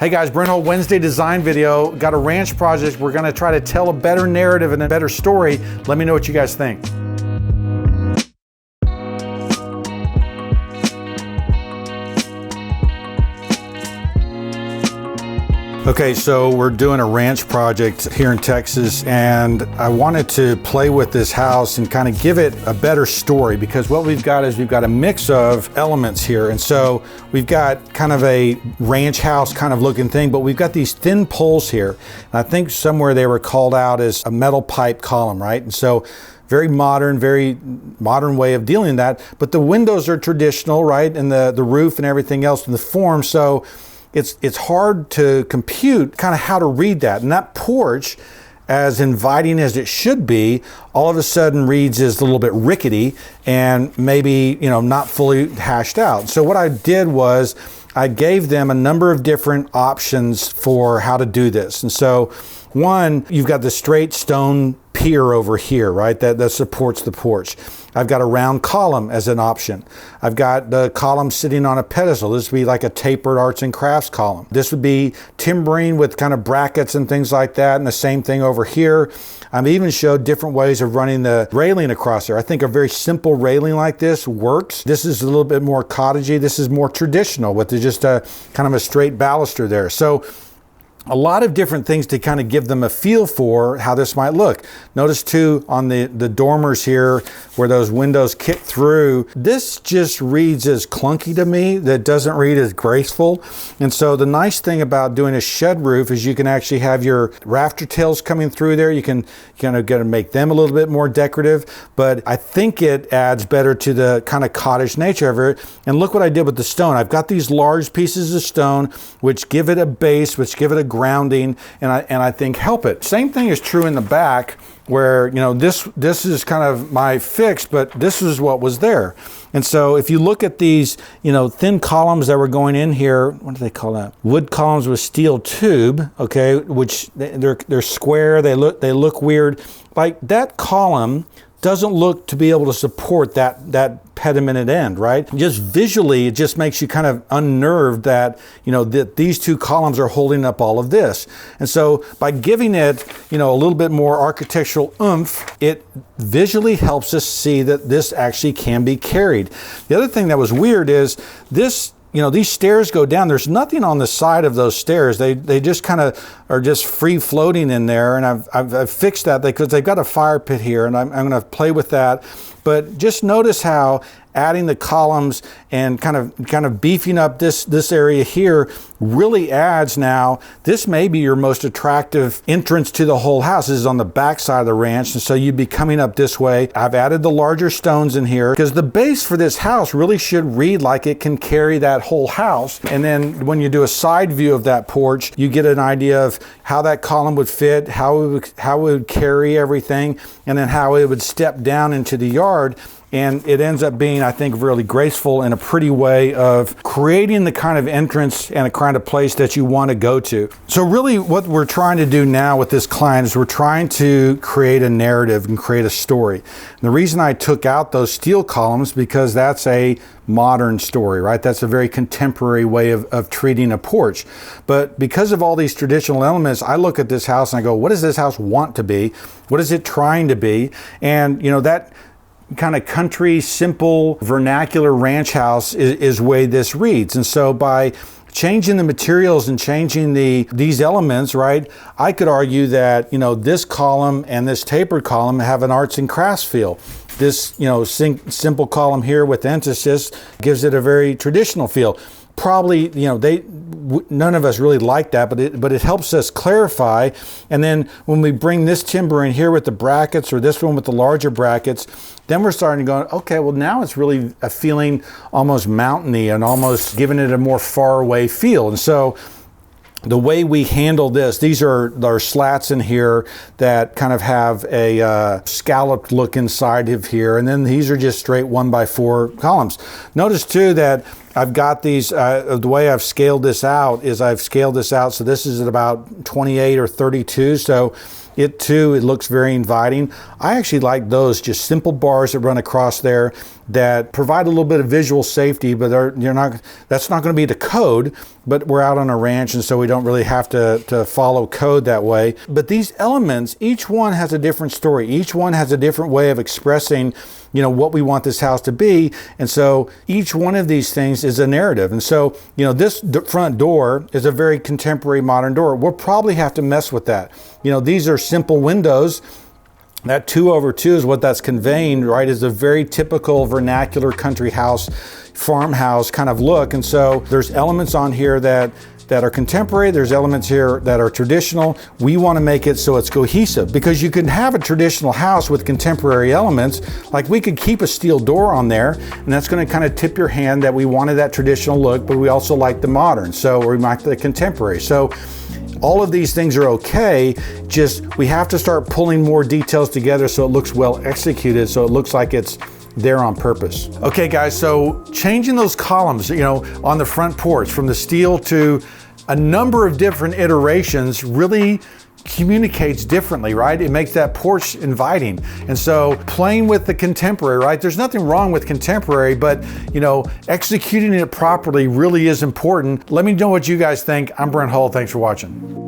Hey guys, Brent Hull Wednesday design video. Got a ranch project. We're gonna try to tell a better narrative and a better story. Let me know what you guys think. Okay, so we're doing a ranch project here in Texas, and I wanted to play with this house and kind of give it a better story, because what we've got is we've got a mix of elements here. And so we've got kind of a ranch house kind of looking thing, but we've got these thin poles here. And I think somewhere they were called out as a metal pipe column, right? And so very modern way of dealing with that. But the windows are traditional, right? And the roof and everything else and the form. So it's hard to compute kind of how to read that. And that porch, as inviting as it should be, all of a sudden reads as a little bit rickety and maybe, not fully hashed out. So what I did was I gave them a number of different options for how to do this. And so one, you've got the straight stone pier over here, right? That supports the porch. I've got a round column as an option. I've got the column sitting on a pedestal. This would be like a tapered arts and crafts column. This would be timbering with kind of brackets and things like that, and the same thing over here. I've even showed different ways of running the railing across there. I think a very simple railing like this works. This is a little bit more cottagey. This is more traditional with just a kind of a straight baluster there. So a lot of different things to kind of give them a feel for how this might look. Notice too on the dormers here where those windows kick through, this just reads as clunky to me. That doesn't read as graceful. And so the nice thing about doing a shed roof is you can actually have your rafter tails coming through there. You can kind of get to make them a little bit more decorative, but I think it adds better to the kind of cottage nature of it. And look what I did with the stone. I've got these large pieces of stone which give it a base, which give it a grounding, and I think help it. Same thing is true in the back, where this is kind of my fix, but this is what was there. And so if you look at these thin columns that were going in here, what do they call that? Wood columns with steel tube, okay, which they're square, they look weird. Like that column doesn't look to be able to support that pediment end, right? Just visually, it just makes you kind of unnerved that, that these two columns are holding up all of this. And so by giving it, a little bit more architectural oomph, it visually helps us see that this actually can be carried. The other thing that was weird is this, these stairs go down. There's nothing on the side of those stairs. They just kind of are just free floating in there. And I've fixed that because they've got a fire pit here, and I'm going to play with that. But just notice how adding the columns and kind of beefing up this area here really adds. Now this may be your most attractive entrance to the whole house. This is on the back side of the ranch, and so you'd be coming up this way. I've added the larger stones in here because the base for this house really should read like it can carry that whole house. And then when you do a side view of that porch, you get an idea of how that column would fit, how it would carry everything, and then how it would step down into the yard. And it ends up being, I think, really graceful and a pretty way of creating the kind of entrance and a kind of place that you want to go to. So really what we're trying to do now with this client is we're trying to create a narrative and create a story. And the reason I took out those steel columns, because that's a modern story, right? That's a very contemporary way of treating a porch. But because of all these traditional elements, I look at this house and I go, what does this house want to be? What is it trying to be? And that kind of country, simple, vernacular ranch house is the way this reads. And so by changing the materials and changing these elements, right, I could argue that this column and this tapered column have an arts and crafts feel. This simple column here with emphasis gives it a very traditional feel. Probably none of us really like that, but it helps us clarify. And then when we bring this timber in here with the brackets, or this one with the larger brackets, then we're starting to go, okay, well now it's really a feeling almost mountainy and almost giving it a more far away feel. And so the way we handle this, these are slats in here that kind of have a scalloped look inside of here, and then these are just straight 1x4 columns. Notice too that I've got these, the way I've scaled this out is so this is at about 28 or 32, so it looks very inviting. I actually like those, just simple bars that run across there. that provide a little bit of visual safety, but that's not going to be the code, but we're out on a ranch, and so we don't really have to follow code that way. But these elements, each one has a different story. Each one has a different way of expressing, what we want this house to be. And so each one of these things is a narrative. And so, this front door is a very contemporary modern door. We'll probably have to mess with that. These are simple windows. That 2/2 is what that's conveying, right? Is a very typical vernacular country house, farmhouse kind of look. And so there's elements on here that are contemporary. There's elements here that are traditional. We want to make it so it's cohesive, because you can have a traditional house with contemporary elements. Like, we could keep a steel door on there, and that's going to kind of tip your hand that we wanted that traditional look, but we also like the modern. So we like the contemporary. So all of these things are okay, just we have to start pulling more details together so it looks well executed, so it looks like it's there on purpose. Okay guys, so changing those columns, on the front porch from the steel to a number of different iterations really communicates differently, right? It makes that porch inviting. And so playing with the contemporary, right? There's nothing wrong with contemporary, but executing it properly really is important. Let me know what you guys think. I'm Brent Hull. Thanks for watching.